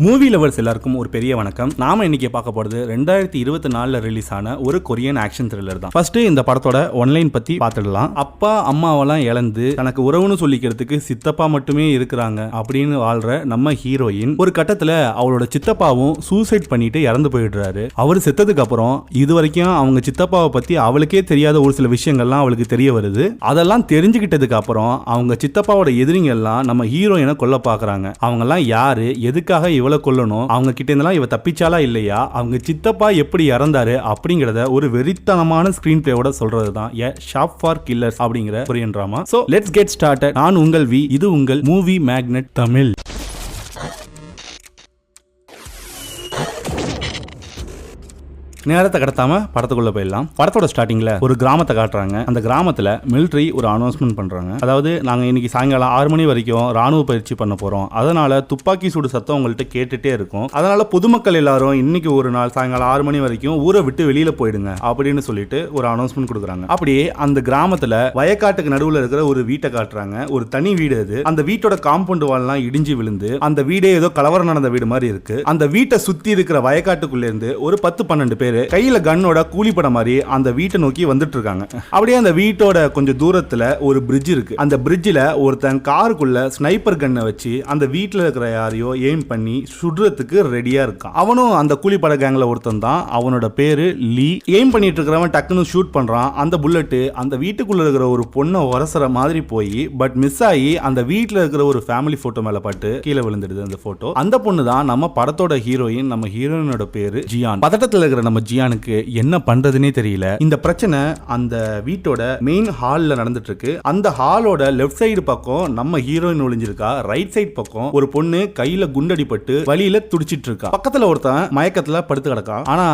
Movie lovers எல்லாருக்கும் ஒரு பெரிய வணக்கம். நாம இன்னைக்கு பார்க்க போறது 2024 ரிலீஸ் ஆன ஒரு கொரியன் ஆக்ஷன் த்ரில்லர் தான். ஃபர்ஸ்ட் இந்த படத்தோட ஒன்லைன் பத்தி பார்த்துடலாம். அப்பா அம்மாவெல்லாம் இழந்து தனக்கு உறவுன்னு சொல்லிக்கிறதுக்கு சித்தப்பா மட்டுமே இருக்கிறாங்க அப்படின்னு வாழ்ற நம்ம ஹீரோயின் ஒரு கட்டத்துல அவளோட சித்தப்பாவும் சூசைட் பண்ணிட்டு இறந்து போயிடுறாரு. அவர் செத்ததுக்கு அப்புறம் இது வரைக்கும் அவங்க சித்தப்பாவை பத்தி அவளுக்கே தெரியாத ஒரு சில விஷயங்கள்லாம் அவளுக்கு தெரிய வருது. அதெல்லாம் தெரிஞ்சுக்கிட்டதுக்கு அப்புறம் அவங்க சித்தப்பாவோட எதிரிங்க எல்லாம் நம்ம ஹீரோயினை கொல்ல பாக்குறாங்க. அவங்க எல்லாம் யாரு, எதுக்காக இவளை கொல்லணும், அவங்க கிட்ட இருந்தெல்லாம் இவ தப்பிச்சாலா இல்லையா, அவங்க சித்தப்பா எப்படி இறந்தாரு அப்படிங்கறத ஒரு வெறித்தனமான ஸ்கிரீன் பிளேயோட சொல்றதுதான் எ ஷாப் ஃபார் கில்லர்ஸ் அப்படிங்கிற Korean drama. So let's get started. நான் உங்கள் வி, இது உங்கள் மூவி மேக்னெட் தமிழ். நேரத்தை கடத்தாம படத்துக்குள்ள போயிடலாம். படத்தோட ஸ்டார்டிங்ல ஒரு கிராமத்தை காட்டுறாங்க. அந்த கிராமத்துல மிலிட்டரி ஒரு அனௌன்ஸ்மெண்ட் பண்றாங்க. அதாவது நாங்க இன்னைக்கு சாயங்காலம் 6 மணி வரைக்கும் ராணுவ பயிற்சி பண்ண போறோம். அதனால துப்பாக்கி சூடு சத்தம் உங்கள்கிட்ட கேட்டுட்டே இருக்கும். அதனால பொதுமக்கள் எல்லாரும் இன்னைக்கு ஒரு நாள் சாயங்காலம் 6 மணி வரைக்கும் ஊரை விட்டு வெளியில போயிடுங்க அப்படின்னு சொல்லிட்டு ஒரு அனௌன்ஸ்மெண்ட் கொடுக்குறாங்க. அப்படியே அந்த கிராமத்துல வயக்காட்டுக்கு நடுவுல இருக்கிற ஒரு வீட்டை காட்டுறாங்க. ஒரு தனி வீடு அது. அந்த வீட்டோட காம்பவுண்ட் வால்லாம் இடிஞ்சு விழுந்து அந்த வீடே ஏதோ கலவரம் நடந்த வீடு மாதிரி இருக்கு. அந்த வீட்டை சுத்தி இருக்கிற வயக்காட்டுக்குள்ள இருந்து ஒரு 10-12 பேர் கையில கன்னோட கூலிப்பட மாதிரி அந்த வீட்டை நோக்கி வந்துட்டு இருக்காங்க. அப்படியே அந்த வீட்டோட கொஞ்சம் தூரத்துல ஒரு பிரிட்ஜ் இருக்கு. அந்த பிரிட்ஜில் ஒருத்தன் காருக்குள்ள ஸ்னைப்பர் கன்னை வச்சு அந்த வீட்டில் இருக்கிற யாரையோ எய்ம் பண்ணி சுடுறதுக்கு ரெடியா இருக்கான். அவனும் அந்த கூலிப்பட கேங்ல ஒருத்தன் தான். அவனோட பேரு லீ. எய்ம் பண்ணிட்டு இருக்கிறவன் டக்குன்னு ஷூட் பண்றான். அந்த புல்லட் அந்த வீட்டுக்குள்ள இருக்கிற ஒரு பொண்ணை உரசுற மாதிரி போய் பட் மிஸ் ஆகி அந்த வீட்டில் இருக்கிற ஒரு ஃபேமிலி போட்டோ மேல பட்டு கீழே விழுந்துடுது. அந்த போட்டோ அந்த பொண்ணு தான் நம்ம படத்தோட ஹீரோயின். நம்ம ஹீரோயினோட பேரு ஜியான். பதட்டத்தில் இருக்கிற நம்ம ஜியானுக்கு என்ன பண்றதுன்னே தெரியல. இந்த பிரச்சனை அந்த வீட்டோட மெயின் ஹால்ல நடந்துட்டு இருக்கு. அந்த ஹாலோட லெஃப்ட் சைடு பக்கம் நம்ம ஹீரோயின் ஒளிஞ்சிருக்கா. ரைட் சைடு பக்கம் ஒரு பொண்ணு கையில குண்டடிப்பட்டு வலியில துடிச்சிட்டு இருக்கா. பக்கத்துல ஒருத்தன் மயக்கத்துல படுத்து கிடக்கான். ஆனா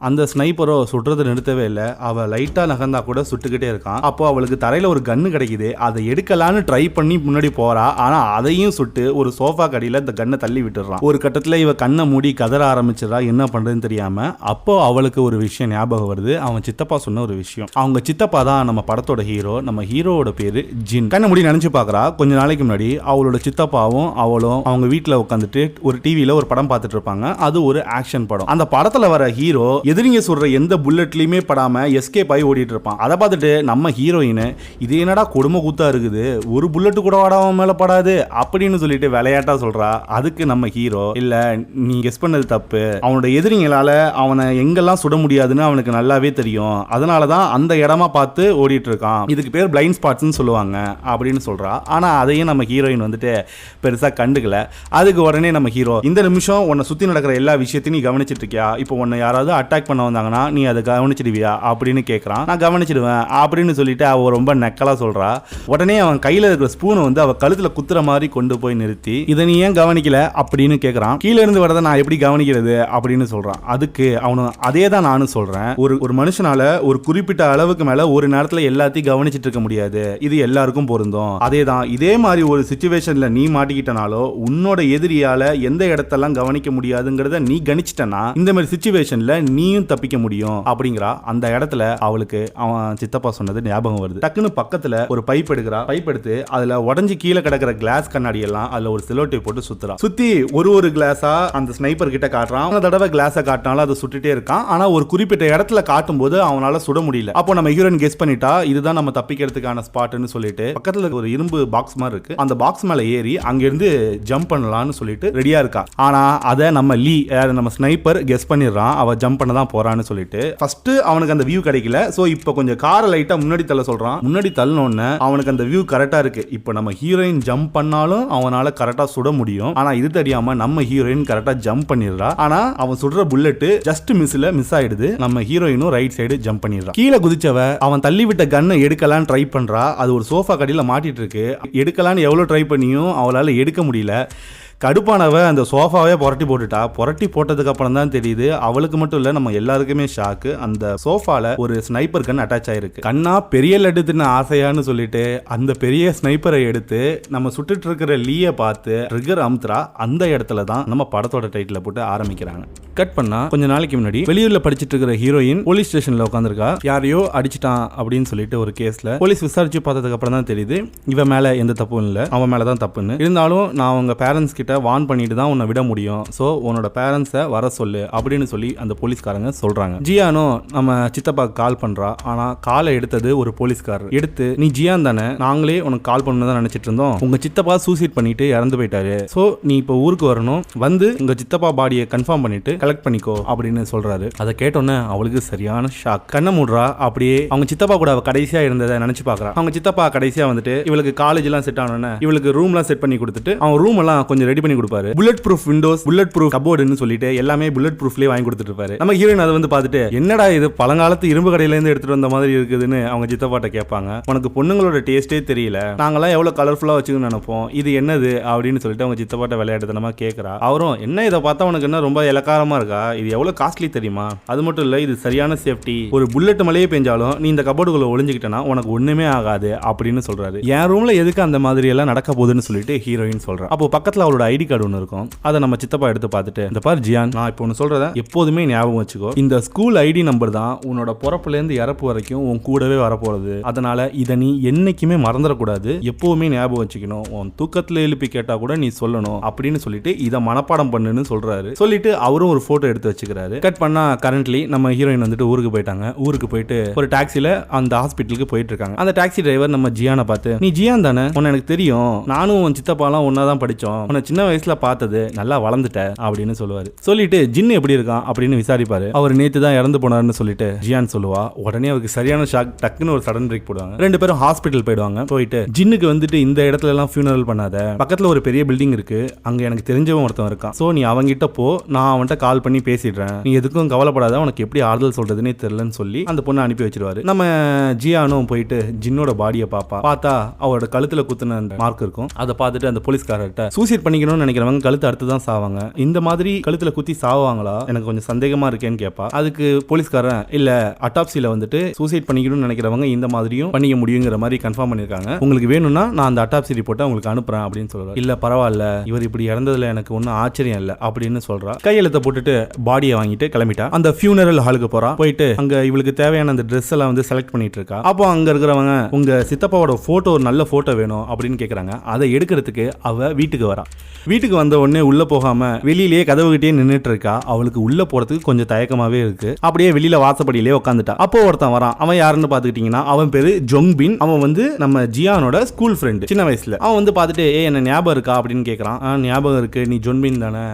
அந்த ஸ்னைப்பரோ சுடுறதை நிறுத்தவே இல்லை. அவ லைட்டா நகர்ந்தா கூட சுட்டுக்கிட்டே இருக்கான். அப்போ அவளுக்கு தரையில ஒரு கன்னு கிடைக்குது. அதை எடுக்கலான்னு ட்ரை பண்ணி முன்னாடி போறா. ஆனா அதையும் சுட்டு ஒரு சோஃபா கடியில இந்த கன்னை தள்ளி விட்டுறான். ஒரு கட்டத்துல இவ கண்ணை மூடி கதற ஆரம்பிச்சிடறா. என்ன பண்றதுன்னு தெரியாம அப்போ அவளுக்கு ஒரு விஷயம் ஞாபகம் வருது. அவன் சித்தப்பா சொன்ன ஒரு விஷயம். அவங்க சித்தப்பா தான் நம்ம படத்தோட ஹீரோ. நம்ம ஹீரோவோட பேரு ஜின். கண்ண முடி நினைச்சு பாக்குறா. கொஞ்ச நாளைக்கு முன்னாடி அவளோட சித்தப்பாவும் அவளும் அவங்க வீட்டுல உட்காந்துட்டு ஒரு டிவியில ஒரு படம் பார்த்துட்டு இருப்பாங்க. அது ஒரு ஆக்ஷன் படம். அந்த படத்துல வர ஹீரோ எதிரிங்க சொல்ற எந்த புல்லட்லயுமே படாம எஸ்கேப் ஆகி ஓடிட்டு இருப்பான். அதை பார்த்துட்டு நம்ம ஹீரோயின் இது என்னடா கொடுமை கூத்தா இருக்குது, ஒரு புல்லட் கூட வாடாம மேல படாது அப்படின்னு சொல்லிட்டு விளையாட்டா சொல்றா. அதுக்கு நம்ம ஹீரோ இல்ல நீ கெஸ் பண்ணது தப்பு, அவனோட எதிரிங்களால அவனை எங்கெல்லாம் சுட முடியாதுன்னு அவனுக்கு நல்லாவே தெரியும். அதனாலதான் அந்த இடமா பார்த்து ஓடிட்டு இருக்கான். இதுக்கு பேர் பிளைண்ட் ஸ்பாட்ஸ்னு சொல்லுவாங்க அப்படின்னு சொல்றா. ஆனா அதையும் நம்ம ஹீரோயின் வந்துட்டு பெருசா கண்டுக்கல. அதுக்கு உடனே நம்ம ஹீரோ இந்த நிமிஷம் உன்னை சுத்தி நடக்கிற எல்லா விஷயத்தையும் நீ கவனிச்சிட்டு இருக்கியா, இப்போ உன்னை யாராவது அட்டாக் பண்ண வந்தாங்கன்னா நீ அதை கவனிச்சிடுவியா அப்படின்னு கேட்கறான். நான் கவனிச்சிடுவேன் அப்படின்னு சொல்லிட்டு அவ ரொம்ப நக்கலா சொல்றா. உடனே அவன் கையில இருக்கிற ஸ்பூனை வந்து அவ கழுத்துல குத்துற மாதிரி கொண்டு போய் நிறுத்தி இதை நீ ஏன் கவனிக்கல அப்படின்னு கேட்கறான். கீழே இருந்து வரதை நான் எப்படி கவனிக்கிறது அப்படின்னு சொல்றான். அதுக்கு அவனு அதே தான் நானும் சொல்றேன். ஒரு மனுஷனால ஒரு குறிப்பிட்ட அளவுக்கு மேல ஒரு நேரத்துல எல்லாத்தையும் கவனிச்சிட்டு இருக்க முடியாது. இது எல்லாருக்கும் பொருந்தும். அதேதான் இதே மாதிரி ஒரு சிச்சுவேஷன்ல நீ மாட்டிக்கிட்டனாலோ உன்னோட எதிரியால எந்த இடத்தெல்லாம் கவனிக்க முடியாதுங்கிறத நீ கணிச்சிட்டனா இந்த மாதிரி சிச்சுவேஷன்ல நீயும் தப்பிக்க முடியும் அப்படிங்கிறா. அந்த இடத்துல அவளுக்கு அவன் சித்தப்பா சொன்னது ஞாபகம் வருது. டக்குன்னு பக்கத்துல ஒரு பைப் எடுக்கிறா. பைப் எடுத்து அதுல உடஞ்சி கீழே கிடக்கிற கிளாஸ் கண்ணாடி எல்லாம் அதுல ஒரு செலோட்டேப் போட்டு சுத்துறா. சுத்தி ஒரு கிளாஸா அந்த ஸ்னைப்பர் கிட்ட காட்டுறான். அந்த தடவை கிளாஸை காட்டினாலும் அதை சுட்டுட்டே இருக்கான். ஆனா ஒரு குறிப்பிட்ட இடத்துல காட்டும் போது அவனால சுட முடியல. அப்போ நம்ம ஹீரோயின் கெஸ் பண்ணிட்டா இதுதான் நம்ம தப்பிக்கிறதுக்கான ஸ்பாட்னு சொல்லிட்டு பக்கத்துல ஒரு இரும்பு பாக்ஸ் மாதிரி இருக்கு. அந்த பாக்ஸ் மேல ஏறி அங்க இருந்து ஜம்ப் பண்ணலாம்னு சொல்லிட்டு ரெடியா இருக்கா. ஆனா அத நம்ம லீ நம்ம ஸ்னைப்பர் கெஸ் பண்ணிடுறான். அவ ஜம்ப் பண்ண தான் போறான்னு சொல்லிட்டு ஃபர்ஸ்ட் அவனுக்கு அந்த வியூ கிடைக்கல. சோ இப்போ கொஞ்சம் காரை லைட்டா முன்னாடி தள்ள சொல்றான். முன்னாடி தள்ளனோன்னு அவனுக்கு அந்த வியூ கரெக்டா இருக்கு. இப்போ நம்ம ஹீரோயின் ஜம்ப் பண்ணாலும் அவனால கரெக்டா சுட முடியும். ஆனா இது தெரியாம நம்ம ஹீரோயின் கரெக்டா ஜம்ப் பண்ணிடுறா. ஆனா அவன் சுடுற புல்லட் ஜஸ்ட் மிஸ் ஆயிடுது. நம்ம ஹீரோயினும் ரைட் சைடு ஜம்ப் பண்ணிடுறான். கீழே குதிச்சவ அவன் தள்ளி விட்ட கன்னை எடுக்கலான்னு ட்ரை பண்றா. அது ஒரு சோஃபா கடியில மாட்டிட்டு இருக்கு. எடுக்கலான்னு எவ்வளவு ட்ரை பண்ணியும் அவளால எடுக்க முடியல. கடுப்பானவ அந்த சோஃபாவே புரட்டி போட்டுட்டா. புரட்டி போட்டதுக்கு அப்புறம் தான் தெரியுது அவளுக்கு மட்டும் இல்ல நம்ம எல்லாருக்குமே ஷாக்கு. அந்த சோஃபால ஒரு ஸ்னைப்பர் கன் அட்டாச் ஆயிருக்கு. கண்ணா பெரிய லட்டு தின்ன ஆசையான்னு சொல்லிட்டு அந்த பெரிய ஸ்னைப்பரை எடுத்து நம்ம சுட்டுட்டு இருக்கிற லீய பார்த்து ட்ரிகர் அமுத்துறா. அந்த இடத்துல தான் நம்ம படத்தோட டைட்டில போட்டு ஆரம்பிக்கிறாங்க. கட் பண்ணா கொஞ்ச நாளைக்கு முன்னாடி வெளியூர்ல படிச்சிட்டு இருக்கிற ஹீரோயின் போலீஸ் ஸ்டேஷன்ல உட்காந்துருக்கா. யாரையோ அடிச்சிட்டான் அப்படின்னு சொல்லிட்டு ஒரு கேஸ்ல போலீஸ் விசாரிச்சு பார்த்ததுக்கு அப்புறம் தான் தெரியுது இவன் மேல எந்த தப்பும் இல்ல, அவன் மேலதான் தப்புன்னு. இருந்தாலும் நான் அவங்க பேரண்ட்ஸ் கிட்ட கிட்ட வார்ன் பண்ணிட்டு தான் உன்னை விட முடியும். சோ உன்னோட பேரண்ட்ஸை வர சொல்லு அப்படின்னு சொல்லி அந்த போலீஸ்காரங்க சொல்றாங்க. ஜியானோ நம்ம சித்தப்பாக்கு கால் பண்றா. ஆனா காலை எடுத்தது ஒரு போலீஸ்காரர். எடுத்து நீ ஜியான் தானே, நாங்களே உனக்கு கால் பண்ணதான் நினைச்சிட்டு இருந்தோம், உங்க சித்தப்பா சூசைட் பண்ணிட்டு இறந்து போயிட்டாரு, சோ நீ இப்போ ஊருக்கு வரணும், வந்து உங்க சித்தப்பா பாடியை கன்ஃபார்ம் பண்ணிட்டு கலெக்ட் பண்ணிக்கோ அப்படின்னு சொல்றாரு. அதை கேட்டோன்னே அவளுக்கு சரியான ஷாக். கண்ணை மூடுறா. அப்படியே அவங்க சித்தப்பா கூட அவ கடைசியா இருந்ததை நினைச்சு பாக்குறா. அவங்க சித்தப்பா கடைசியா வந்துட்டு இவளுக்கு காலேஜ் எல்லாம் செட் ஆனோன்னு இவளுக்கு ரூம் எல்லாம் செட் பண்ணி கொடுத்துட்டு அவங்க ரூம் எல்லாம் கொஞ்சம் ரெடி பண்ணி கொடுப்பாரு. Bullet proof windows, bullet proof கபோர்டுன்னு சொல்லிட்டு எல்லாமே புல்லட் ப்ரூஃப்லயே வாங்கி கொடுத்துட்டு இருப்பாரு. நம்ம ஹீரோயின் அதை வந்து பார்த்துட்டு என்னடா இது பழங்காலத்து இரும்பு கடையில இருந்து எடுத்துட்டு வந்த மாதிரி இருக்குதுன்னு அவங்க சித்தப்பாட்ட கேட்பாங்க. உனக்கு பொண்ணுங்களோட டேஸ்டே தெரியல, நாங்கெல்லாம் எவ்வளவு கலர்ஃபுல்லா வச்சுக்கணும்னு நினைப்போம், இது என்னது அப்படின்னு சொல்லிட்டு அவங்க சித்தப்பாட்ட விளையாடுத்தனமா கேட்கறா. அவரும் என்ன இதை பார்த்தா உனக்கு என்ன ரொம்ப இலக்காரமா இருக்கா, இது எவ்வளவு காஸ்ட்லி தெரியுமா, அது மட்டும் இல்ல இது சரியான சேஃப்டி, ஒரு புல்லட் மலையே பெஞ்சாலும் நீ இந்த கபோர்டுக்குள்ள ஒளிஞ்சுக்கிட்டனா உனக்கு ஒண்ணுமே ஆகாது அப்படின்னு சொல்றாரு. என் ரூம்ல எதுக்கு அந்த மாதிரி எல்லாம் நடக்க போகுதுன்னு சொல்லிட்டு ஹீரோயின் சொல்றா. அப்போ பக்கத்துல அவளோட ஐடி கார்டு ஒன்று இருக்கும். அதை நம்ம சித்தப்பா எடுத்து பார்த்துட்டு, இந்த பார் ஜியான், நான் இப்போ ஒன்று சொல்றத எப்போதுமே ஞாபகம் வச்சுக்கோ, இந்த ஸ்கூல் ஐடி நம்பர் தான் உன்னோட பிறப்புல இருந்து இறப்பு வரைக்கும் உன் கூடவே வரப்போறது, அதனால இதை நீ என்னைக்குமே மறந்துடக்கூடாது, எப்பவுமே ஞாபகம் வச்சுக்கணும், உன் தூக்கத்துல எழுப்பி கேட்டா கூட நீ சொல்லணும் அப்படின்னு சொல்லிட்டு இதை மனப்பாடம் பண்ணுன்னு சொல்றாரு. சொல்லிட்டு அவரும் ஒரு போட்டோ எடுத்து வச்சுக்கிறாரு. கட் பண்ணா கரண்ட்லி நம்ம ஹீரோயின் வந்துட்டு ஊருக்கு போயிட்டாங்க. ஊருக்கு போயிட்டு ஒரு டாக்ஸில அந்த ஹாஸ்பிட்டலுக்கு போயிட்டு இருக்காங்க. அந்த டாக்ஸி டிரைவர் நம்ம ஜியானை பார்த்து, நீ ஜியான் தானே, உன்னை எனக்கு தெரியும், நானும் உன் சித்தப்பாலாம் ஒன்னாதான் படிச்சோம், உன்னை சின்ன வயசுல பார்த்தது, நல்லா வளர்ந்துட்ட அப்படின்னு சொல்லுவாரு. சொல்லிட்டு ஜின்னு எப்படி இருக்கான் அப்படின்னு விசாரிப்பாரு. அவர் நேத்து தான் இறந்து போனாருன்னு சொல்லிட்டு ஜியான் சொல்லுவா. உடனே அவருக்கு சரியான ஷாக். டக்குன்னு ஒரு சடன் பிரேக் போடுவாங்க. ரெண்டு பேரும் ஹாஸ்பிட்டல் போயிடுவாங்க. போயிட்டு ஜின்னுக்கு வந்துட்டு இந்த இடத்துல எல்லாம் ஃபியூனரல் பண்ணாத, பக்கத்துல ஒரு பெரிய பில்டிங் இருக்கு, அங்க எனக்கு தெரிஞ்சவன் ஒருத்தன் இருக்கான், சோ நீ அவங்கிட்ட போ, நான் அவன்கிட்ட கால் பண்ணி பேசிடுறேன், நீ எதுக்கும் கவலைப்படாத, உனக்கு எப்படி ஆறுதல் சொல்றதுன்னே தெரியலன்னு சொல்லி அந்த பொண்ணை அனுப்பி வச்சிருவாரு. நம்ம ஜியானும் போயிட்டு ஜின்னோட பாடியை பார்த்தா அவரோட கழுத்துல குத்துன அந்த மார்க் இருக்கும். அதை பார்த்துட்டு அந்த போலீஸ்காரர்கிட்ட, சூசைட் பண்ணிக்கணும்னு நினைக்கிறவங்க கழுத்து அடுத்து தான் சாவாங்க, இந்த மாதிரி கழுத்துல குத்தி சாவாங்களா, எனக்கு கொஞ்சம் சந்தேகமா இருக்கேன்னு கேட்பா. அதுக்கு போலீஸ்காரன், இல்ல அட்டாப்சில வந்துட்டு சூசைட் பண்ணிக்கணும்னு நினைக்கிறவங்க இந்த மாதிரியும் பண்ணிக்க முடியுங்கிற மாதிரி கன்ஃபார்ம் பண்ணிருக்காங்க, உங்களுக்கு வேணும்னா நான் அந்த அட்டாப்சி ரிப்போர்ட்டை உங்களுக்கு அனுப்புறேன் அப்படின்னு சொல்றாரு. இல்ல பரவாயில்ல, இவர் இப்படி இறந்ததுல எனக்கு ஒன்னும் ஆச்சரியம் இல்ல அப்படின்னு சொல்றா. கையெழுத்த போட்டுட்டு பாடியை வாங்கிட்டு கிளம்பிட்டா. அந்த ஃபியூனரல் ஹாலுக்கு போறா. போயிட்டு அங்க இவளுக்கு தேவையான அந்த ட்ரெஸ் எல்லாம் வந்து செலக்ட் பண்ணிட்டு இருக்கா. அப்போ அங்க இருக்கிறவங்க, உங்க சித்தப்பாவோட போட்டோ, ஒரு நல்ல போட்டோ வேணும் அப்படின்னு கேக்குறாங்க. அதை எடுக்கிறதுக்கு அவ வீட்டுக்கு வரா. வீட்டுக்கு வந்த உடனே உள்ள போகாம வெளியிலேயே கதவுகிட்டே நின்றுட்டு இருக்கா. அவளுக்கு உள்ள போறதுக்கு கொஞ்சம் தயக்கமாவே இருக்கு. அப்படியே வெளியில வாசப்படியிலே உட்காந்துட்டா. அப்போ ஒருத்தன் வரான். அவன் யாருன்னு பாத்துக்கிட்டீங்கன்னா அவன் பேரு ஜொங்பின். அவன் வந்து நம்ம ஜியானோட ஸ்கூல் ஃப்ரெண்ட் சின்ன வயசுல. அவன் வந்து பார்த்துட்டு, என்ன ஞாபகம் இருக்கா அப்படின்னு கேட்கறான். ஞாபகம் இருக்கு, நீ ஜொன்பின் தானே,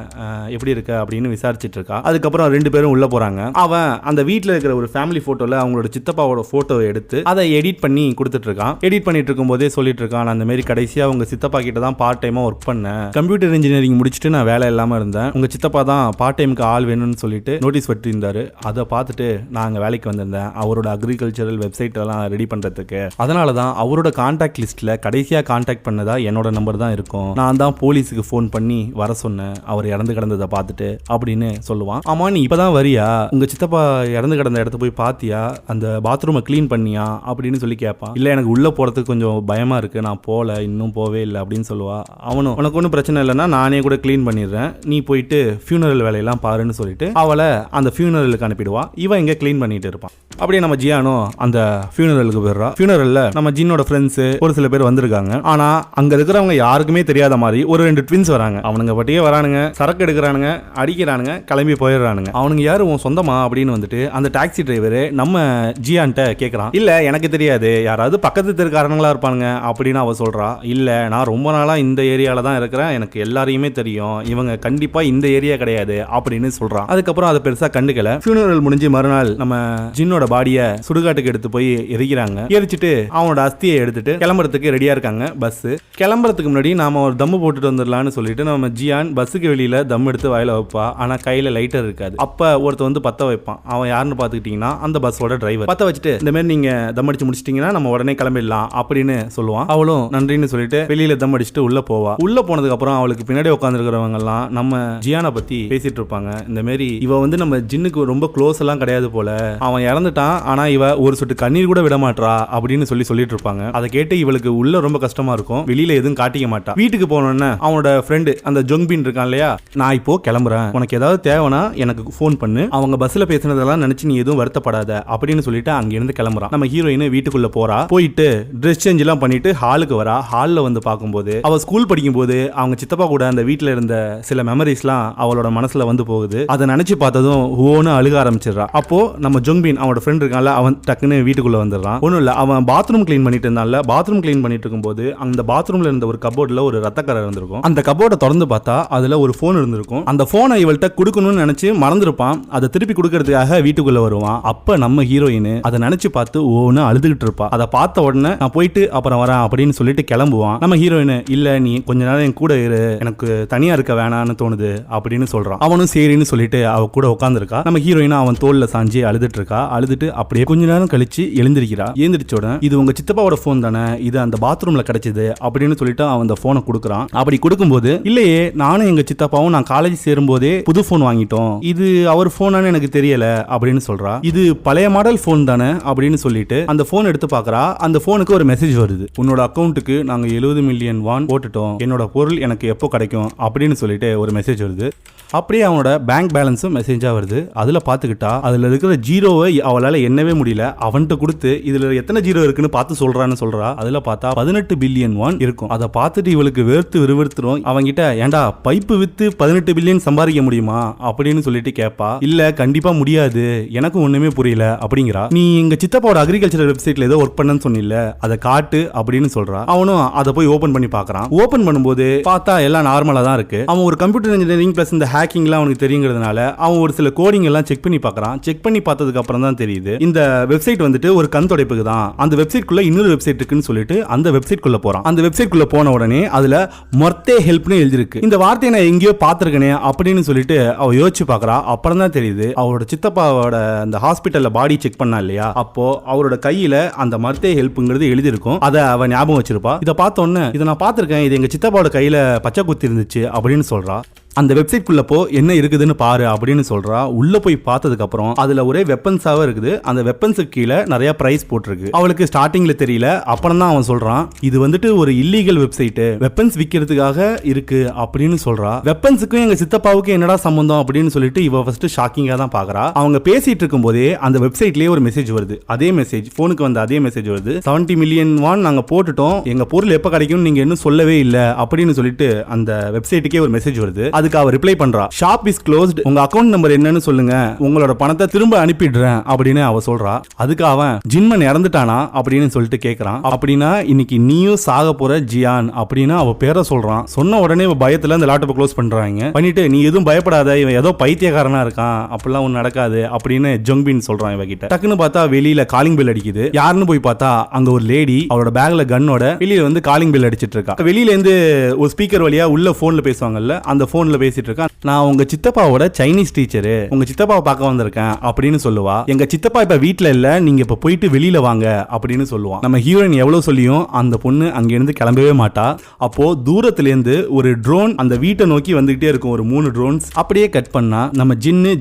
எப்படி இருக்க அப்படின்னு விசாரிச்சுட்டு இருக்கா. அதுக்கப்புறம் ரெண்டு பேரும் உள்ள போறாங்க. அவன் அந்த வீட்டில் இருக்கிற ஒரு ஃபேமிலி போட்டோல அவங்களோட சித்தப்பாவோட போட்டோ எடுத்து அதை எடிட் பண்ணி கொடுத்துட்டு இருக்கான். எடிட் பண்ணிட்டு இருக்கும் போதே சொல்லிட்டு இருக்கான், அந்த மாதிரி கடைசியா உங்க சித்தப்பா கிட்ட தான் பார்ட் டைமா ஒர்க் பண்ணேன், கம்ப்யூட்டர் இன்ஜினியரிங் முடிச்சுட்டு நான் வேலை இல்லாம இருந்தேன், உங்க சித்தப்பா தான் பார்ட் டைமுக்கு ஆள் வேணும்னு சொல்லிட்டு நோட்டீஸ் வட்டி இருந்தாரு, அதை பார்த்துட்டு நான் அங்க வேலைக்கு வந்திருந்தேன் அவரோட அக்ரிகல்ச்சரல் வெப்சைட் எல்லாம் ரெடி பண்றதுக்கு, அதனாலதான் அவரோட கான்டாக்ட் லிஸ்ட்ல கடைசியா கான்டாக்ட் பண்ணதா என்னோட நம்பர் தான் இருக்கும், நான் தான் போலீஸுக்கு போன் பண்ணி வர சொன்னேன் அவர் இறந்து கிடந்ததை பார்த்துட்டு அப்படின்னு சொல்லுவான். ஆமா நீ இப்பதான் வரியா, உங்க சித்தப்பா இறந்து கிடந்த இடத்த போய் பாத்தியா, அந்த பாத்ரூமை கிளீன் பண்ணியா அப்படின்னு சொல்லி கேட்பான். இல்ல எனக்கு உள்ள போறதுக்கு கொஞ்சம் பயமா இருக்கு, நான் போல, இன்னும் போவே இல்லை அப்படின்னு சொல்லுவா. அவனும், உனக்கு ஒன்றும் பிரச்சனை இல்லைன்னா நானே கூட கிளீன் பண்ணிடுறேன், நீ போயிட்டு ஃபியூனரல் வேலையெல்லாம் பாருன்னு சொல்லிட்டு அவளை அந்த ஃபியூனரலுக்கு அனுப்பிடுவா. இவன் இங்க கிளீன் பண்ணிட்டு இருப்பான். அப்படியே நம்ம ஜியானோ அந்த ஃபியூனரலுக்கு போயிடுறா. ஃபியூனரல்ல நம்ம ஜின்னோட ஃப்ரெண்ட்ஸ் ஒரு சில பேர் வந்திருக்காங்க. ஆனா அங்க இருக்கிறவங்க யாருக்குமே தெரியாத மாதிரி ஒரு ரெண்டு ட்வின்ஸ் வராங்க. அவனுங்க பட்டியே வரானுங்க, சரக்கு எடுக்கிறானுங்க, அடிக்கிறானுங்க, கிளம்பி போயிடுறானுங்க. அவனுங்க யாரு, உன் சொந்தமா அப்படின்னு வந்துட்டு அந்த டாக்ஸி டிரைவர் நம்ம ஜியான்ட்ட கேட்கறான். இல்ல எனக்கு தெரியாது, யாராவது பக்கத்து தெருக்காரங்களா இருப்பானுங்க அப்படின்னு அவ சொல்றா. இல்ல நான் ரொம்ப நாளா இந்த ஏரியால தான் இருக்கிறேன், எனக்கு எல்லாரையுமே தெரியும், இவங்க கண்டிப்பா இந்த ஏரியா கிடையாது அப்படின்னு சொல்றான். அதுக்கப்புறம் அதை பெருசா கண்டுக்கல. ஃபியூனரல் முடிஞ்சு மறுநாள் நம்ம ஜின்னோட பாடிய சுடுகாட்டுக்கு எடுத்து போய் எரிக்கிறாங்க. எரிச்சிட்டு அவனோட அஸ்தியை எடுத்துட்டு கிளம்புறதுக்கு ரெடியா இருக்காங்க. பஸ் கிளம்புறதுக்கு முன்னாடி நாம ஒரு தம்மு போட்டுட்டு வந்துடலாம்னு சொல்லிட்டு நம்ம ஜியான் பஸ்ஸுக்கு வெளியில தம் எடுத்து வாயில வைப்பா. ஆனா கையில லைட்டர் இருக்காது. அப்ப ஒருத்த வந்து பத்த வைப்பான். அவன் யாருன்னு பாத்துக்கிட்டீங்கன்னா அந்த பஸ்ஸோட டிரைவர். பத்த வச்சுட்டு, இந்த மாதிரி நீங்க தம் அடிச்சு முடிச்சிட்டீங்கன்னா நம்ம உடனே கிளம்பிடலாம் அப்படின்னு சொல்லுவான். அவளும் நன்றின்னு சொல்லிட்டு வெளியில தம் அடிச்சுட்டு உள்ள போவா. உள்ள போனதுக்கு அப்புறம் அவளுக்கு பின்னாடி உட்கார்ந்து இருக்கிறவங்க எல்லாம் நம்ம ஜியானை பத்தி பேசிட்டு இருப்பாங்க. இந்த மாதிரி இவ வந்து நம்ம ஜின்னுக்கு ரொம்ப க்ளோஸ் எல்லாம் கிடையாது போல, அவன் இறந்துட்டான், இறந்துட்டான், ஆனா இவ ஒரு சொட்டு கண்ணீர் கூட விட மாட்டா அப்படின்னு சொல்லிட்டு இருப்பாங்க. அதை கேட்டு இவளுக்கு உள்ள ரொம்ப கஷ்டமா இருக்கும். வெளியில எதுவும் காட்டிக்க மாட்டா. வீட்டுக்கு போனோன்னு அவனோட ஃப்ரெண்டு அந்த ஜொங்பின் இருக்கான் இல்லையா, நான் இப்போ கிளம்புறேன், உனக்கு ஏதாவது தேவைனா எனக்கு போன் பண்ணு, அவங்க பஸ்ல பேசினதெல்லாம் நினைச்சு நீ எதுவும் வருத்தப்படாத அப்படின்னு சொல்லிட்டு அங்க இருந்து கிளம்புறான். நம்ம ஹீரோயின் வீட்டுக்குள்ள போறா. போயிட்டு ட்ரெஸ் சேஞ்ச் எல்லாம் பண்ணிட்டு ஹாலுக்கு வரா. ஹால்ல வந்து பார்க்கும்போது அவ ஸ்கூல் படிக்கும் போது அவங்க சித்தப்பா கூட அந்த வீட்டுல இருந்த சில மெமரிஸ்லாம் அவளோட மனசுல வந்து போகுது. அதை நினைச்சு பார்த்ததும் ஓன்னு அழுக ஆரம்பிச்சிடறா. அப்போ நம்ம ஜொங்பின் அவனோட ஃப்ரெண்ட் இருக்கான்ல, அவன் டக்குன்னு வீட்டுக்குள்ள வந்துடுறான். ஒன்றும் இல்லை, அவன் பாத்ரூம் கிளீன் பண்ணிட்டு இருந்தான்ல, பாத்ரூம் கிளீன் பண்ணிட்டு இருக்கும்போது அந்த பாத்ரூம்ல இருந்த ஒரு கபோர்ட்ல ஒரு ரத்தக்கரை இருந்திருக்கும். அந்த கபோர்டை திறந்து பார்த்தா அதுல ஒரு போன் இருந்திருக்கும். அந்த போனை இவள்கிட்ட கொடுக்கணும்னு நினைச்சு மறந்துருப்பான். அதை திருப்பி கொடுக்கறதுக்காக வீட்டுக்குள்ள வருவான். அப்ப நம்ம ஹீரோயின் அதை நினைச்சு பார்த்து ஓன்னு அழுதுகிட்டு இருப்பா. அதை பார்த்த உடனே நான் போயிட்டு அப்புறம் வரேன் அப்படின்னு சொல்லிட்டு கிளம்புவான். நம்ம ஹீரோயின் இல்ல நீ கொஞ்ச நேரம் என் கூட இரு, எனக்கு தனியா இருக்க வேணான்னு தோணுது அப்படின்னு சொல்றான். அவனும் சரின்னு சொல்லிட்டு அவ கூட உட்காந்துருக்கா. நம்ம ஹீரோயின் அவன் தோல்ல சாஞ்சி அழுதுட்டு இருக்கா. அழுதுட்டு அப்படியே கொஞ்ச நேரம் கழிச்சு எழுந்திருக்கிறா. எழுந்திரிச்ச உடனே இது உங்க சித்தப்பாவோட போன் தானே, இது அந்த பாத்ரூம்ல கிடைச்சது அப்படின்னு சொல்லிட்டு அவன் அந்த போனை கொடுக்குறான். அப்படி கொடுக்கும்போது இல்லையே, நானும் எங்க சித்தப்பாவும் நான் காலேஜ் சேரும் போதே புது போன் வாங்கிட்டோம், இது அவர் போனான்னு எனக்கு தெரியல அப்படின்னு சொல்றா. இது பழைய மாடல் போன் தானே அப்படின்னு சொல்லிட்டு அந்த போன் எடுத்து பாக்குறா. அந்த போனுக்கு ஒரு மெசேஜ் வருது, உன்னோட அக்கௌண்ட்டுக்கு நாங்க 70 மில்லியன் வான் போட்டுட்டோம், என்னோட பொருள் எனக்கு எப்போ கிடைக்கும் அப்படின்னு சொல்லிட்டு ஒரு மெசேஜ் வருது. அப்படியே அவனோட பேங்க் பேலன்ஸும் மெசேஜா வருது. அதுல பாத்துக்கிட்டா அதுல இருக்கிற ஜீரோவை அவளால எண்ணவே முடியல. அவன்கிட்ட கொடுத்து இதுல எத்தனை ஜீரோ இருக்குன்னு பார்த்து சொல்றான்னு சொல்றா. அதுல பார்த்தா 18 பில்லியன் வான் இருக்கும். அதை பார்த்துட்டு இவளுக்கு வெறுத்து விறுவிறுத்துரும். அவங்கிட்ட ஏண்டா பைப்பு வித்து 18 பில்லியன் சம்பாதிக்க முடியுமா அப்படின்னு சொல்லிட்டு கேட்பா. இல்ல கண்டிப்பா முடியாது, எனக்கும் ஒண்ணுமே புரியல அப்படிங்கிறா. நீ எங்க சித்தப்பாவோட அக்ரிகல்ச்சர் வெப்சைட்ல ஏதோ ஒர்க் பண்ணன்னு சொன்னில்ல, அதை காட்டு அப்படின்னு சொல்றா. அவனும் அதை போய் ஓபன் பண்ணி பாக்குறான். ஓபன் பண்ணும்போது பார்த்தா எல்லாம் நார்மலா தான் இருக்கு. அவன் ஒரு கம்ப்யூட்டர் இன்ஜினியரிங் பிளஸ் இந்த ஹேக்கிங்லாம் அவனுக்கு தெரியுங்கிறதுனால அவன் ஒரு சில கோடிங் எல்லாம் செக் பண்ணி பார்க்கறான். செக் பண்ணி பார்த்ததுக்கு அப்புறம் தான் தெரியுது இந்த வெப்சைட் வந்துட்டு ஒரு கண் துடைப்புக்கு தான். அந்த வெப்சைட் குள்ள இன்னொரு வெப்சைட் இருக்குன்னு சொல்லிட்டு அந்த வெப்சைட் குள்ள போறான். அந்த வெப்சைட் குள்ள போன உடனே அதுல மொர்த்தே ஹெல்ப்னு எழுதிருக்கு. இந்த வார்த்தையை நான் எங்கேயோ பார்த்திருக்கனே அப்படின்னு சொல்லிட்டு அவ யோசிச்சு பார்க்கறா. அப்புறம் தான் தெரியுது அவரோட சித்தப்பாவோட அந்த ஹாஸ்பிட்டல்ல பாடி செக் பண்ணா இல்லையா, அப்போ அவரோட கையில அந்த மர்த்தே ஹெல்ப்ங்கிறது எழுதிருக்கும். அதை அவ ஞாபகம் வச்சிருப்பா. இதை பார்த்த உடனே இதை நான் பார்த்திருக்கேன், இது எங்க சித்தப்பாவோட கையில பச்சை குத்தி இருந்துச்சு அப்படின்னு சொல்றா. அந்த வெப்சைட் குள்ள போ என்ன இருக்குதுன்னு பாரு அப்படின்னு சொல்றா. உள்ள போய் பார்த்ததுக்கு அப்புறம் அதுல ஒரே வெப்பன்ஸாவே இருக்குது. அந்த வெப்பன்ஸுக்கு கீழே நிறைய பிரைஸ் போட்டிருக்கு. அவளுக்கு ஸ்டார்டிங்ல தெரியல. அப்புறம் தான் அவன் சொல்றான் இது வந்துட்டு ஒரு இல்லீகல் வெப்சைட், வெப்பன்ஸ் விற்கிறதுக்காக இருக்கு அப்படின்னு சொல்றா. வெப்பன்ஸுக்கும் எங்க சித்தப்பாவுக்கு என்னடா சம்பந்தம் அப்படின்னு சொல்லிட்டு இவ ஃபர்ஸ்ட் ஷாக்கிங்கா தான் பாக்குறா. அவங்க பேசிட்டு இருக்கும் போதே அந்த வெப்சைட்லயே ஒரு மெசேஜ் வருது. அதே மெசேஜ் போனுக்கு வந்து அதே மெசேஜ் வருது. 70 மில்லியன் வான் நாங்க போட்டுட்டோம், எங்க பொருள் எப்ப கிடைக்கும் நீங்க இன்னும் சொல்லவே இல்ல அப்படின்னு சொல்லிட்டு அந்த வெப்சைட்டுக்கே ஒரு மெசேஜ் வருது. அதுக்கு அவ ரிப்ளை பண்றா, ஷாப் இஸ் க்ளோஸ்ட், உங்க அக்கவுண்ட் நம்பர் என்னன்னு சொல்லுங்க, உங்களோட பணத்தை திரும்ப அனுப்பிடுறேன் அப்படின்னு அவ சொல்றா. அதுக்கு அவன் ஜின்மன் இறந்துட்டானா அப்படின்னு சொல்லிட்டு கேக்குறான். அப்படின்னா இன்னைக்கு நீயும் சாக போற ஜியான் அப்படின்னு அவ பேரை சொல்றான். சொன்ன உடனே பயத்துல அந்த லேப்டாப்பை க்ளோஸ் பண்றாங்க. பண்ணிட்டு நீ எதுவும் பயப்படாத, இவன் ஏதோ பைத்தியக்காரனா இருக்கான், அப்படிலாம் ஒண்ணு நடக்காது அப்படின்னு ஜொங்பின் சொல்றான் இவகிட்ட. டக்குன்னு பார்த்தா வெளியில காலிங் பெல் அடிக்குது. யாருன்னு போய் பார்த்தா அங்க ஒரு லேடி அவளோட பேக்ல கன்னோட வெளியில வந்து காலிங் பெல் அடிச்சிட்டு இருக்கா. வெளியில இருந்து ஒரு ஸ்பீக்கர் வழியா உள்ள போன்ல பேசுவாங்கல்ல, அந்த போன்ல பேசிட்டு இருக்கா. நான் உங்க சித்தப்பாவோட சைனீஸ் டீச்சரு, உங்க சித்தப்பாவை பார்க்க வந்திருக்கேன் அப்படின்னு சொல்லுவா. எங்க சித்தப்பா இப்ப வீட்டுல இல்ல, நீங்க இப்ப போயிட்டு வெளியில வாங்க அப்படின்னு சொல்லுவான். நம்ம ஹீரோயின் எவ்வளவு சொல்லியும் அந்த பொண்ணு அங்க இருந்து கிளம்பவே மாட்டா. அப்போ தூரத்துல இருந்து ஒரு ட்ரோன் அந்த வீட்டை நோக்கி வந்துகிட்டே இருக்கும். ஒரு 3 ட்ரோன்ஸ் அப்படியே கட் பண்ணா நம்ம ஜின்னு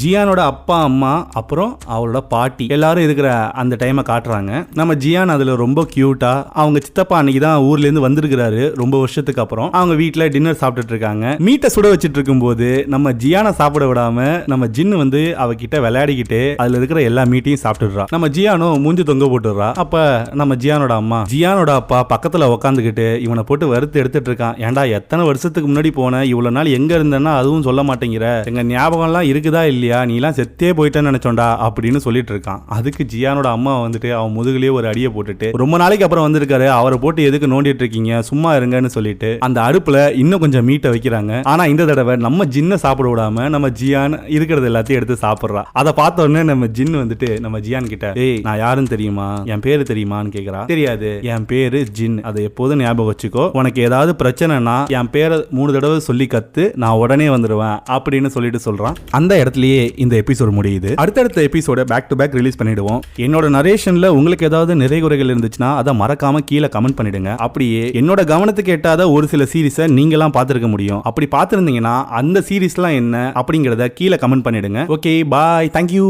ஜியானோட அப்பா அம்மா அப்புறம் அவளோட பாட்டி எல்லாரும் இருக்கிற அந்த டைமை காட்டுறாங்க. நம்ம ஜியான் அதுல ரொம்ப கியூட்டா அவங்க சித்தப்பா அன்னைக்கு தான் ஊர்ல இருந்து வந்திருக்கிறாரு ரொம்ப வருஷத்துக்கு அப்புறம். அவங்க வீட்டுல டின்னர் சாப்பிட்டுட்டு இருக்காங்க. மீட்டை சுட வச்சிட்டு இருக்கும்போது நம்ம ஜியானை சாப்பிட விடாம நம்ம ஜின்னு வந்து அவகிட்ட விளையாடிக்கிட்டு அதுல இருக்கிற எல்லா மீட்டையும் சாப்பிட்டுடுறா. நம்ம ஜியானோ மூஞ்சி தொங்க போட்டுடுறா. அப்ப நம்ம ஜியானோட அப்பா பக்கத்துல உட்காந்துக்கிட்டு இவனை போட்டு வறுத்து எடுத்துட்டு இருக்கான். ஏன்டா எத்தனை வருஷத்துக்கு முன்னாடி போன, இவ்வளவு நாள் எங்க இருந்தேன்னா அதுவும் சொல்ல மாட்டேங்கிற, எங்க ஞாபகம் எல்லாம் இருக்குதா இல்லையா, நீ எல்லாம் செத்தே போயிட்டேன்னு நினைச்சோண்டா அப்படின்னு சொல்லிட்டு இருக்கான். அதுக்கு ஜியானோட அம்மா வந்துட்டு அவன் முதுகுலயே ஒரு அடியை போட்டுட்டு ரொம்ப நாளைக்கு அப்புறம் வந்திருக்காரு, அவரை போட்டு எதுக்கு நோண்டிட்டு இருக்கீங்க, சும்மா இருங்கன்னு சொல்லிட்டு அந்த அடுப்புல இன்னும் கொஞ்சம் மீட்டை வைக்கிறாங்க. ஆனா இந்த தடவை நம்ம ஜின்ன சாப்பிட விடாம நம்ம ஜியான் இருக்கிறது எல்லாத்தையும் எடுத்து சாப்பிடுறா. அதை பார்த்த உடனே நம்ம ஜின் வந்துட்டு நம்ம ஜியான் கிட்ட ஏய் நான் யாருன்னு தெரியுமா, என் பேரு தெரியுமான்னு கேக்குறா. தெரியாது, என் பேரு ஜின், அதை எப்போதும் ஞாபகம் வச்சுக்கோ, உனக்கு ஏதாவது பிரச்சனைனா என் பேரை 3 தடவை சொல்லி கத்து, நான் உடனே வந்துடுவேன் அப்படின்னு சொல்லிட்டு சொல்றான். அந்த இடத்துலயே இந்த எபிசோட் முடியுது. அடுத்தடுத்த எபிசோட பேக் டு பேக் ரிலீஸ் பண்ணிடுவோம். என்னோட நரேஷன்ல உங்களுக்கு ஏதாவது நிறைகுறைகள் இருந்துச்சுன்னா அதை மறக்காம கீழே கமெண்ட் பண்ணிடுங்க. அப்படியே என்னோட கவனத்துக்கு எட்டாத ஒரு சில சீரிஸை நீங்களாம் பார்த்திருக்க முடியும். அப்படி பார்த்திருந்தீங்கன்னா அந்த சீரிஸ்லாம் என்ன அப்படிங்கறத கீழே கமெண்ட் பண்ணிடுங்க. ஓகே, பாய், தேங்க்யூ.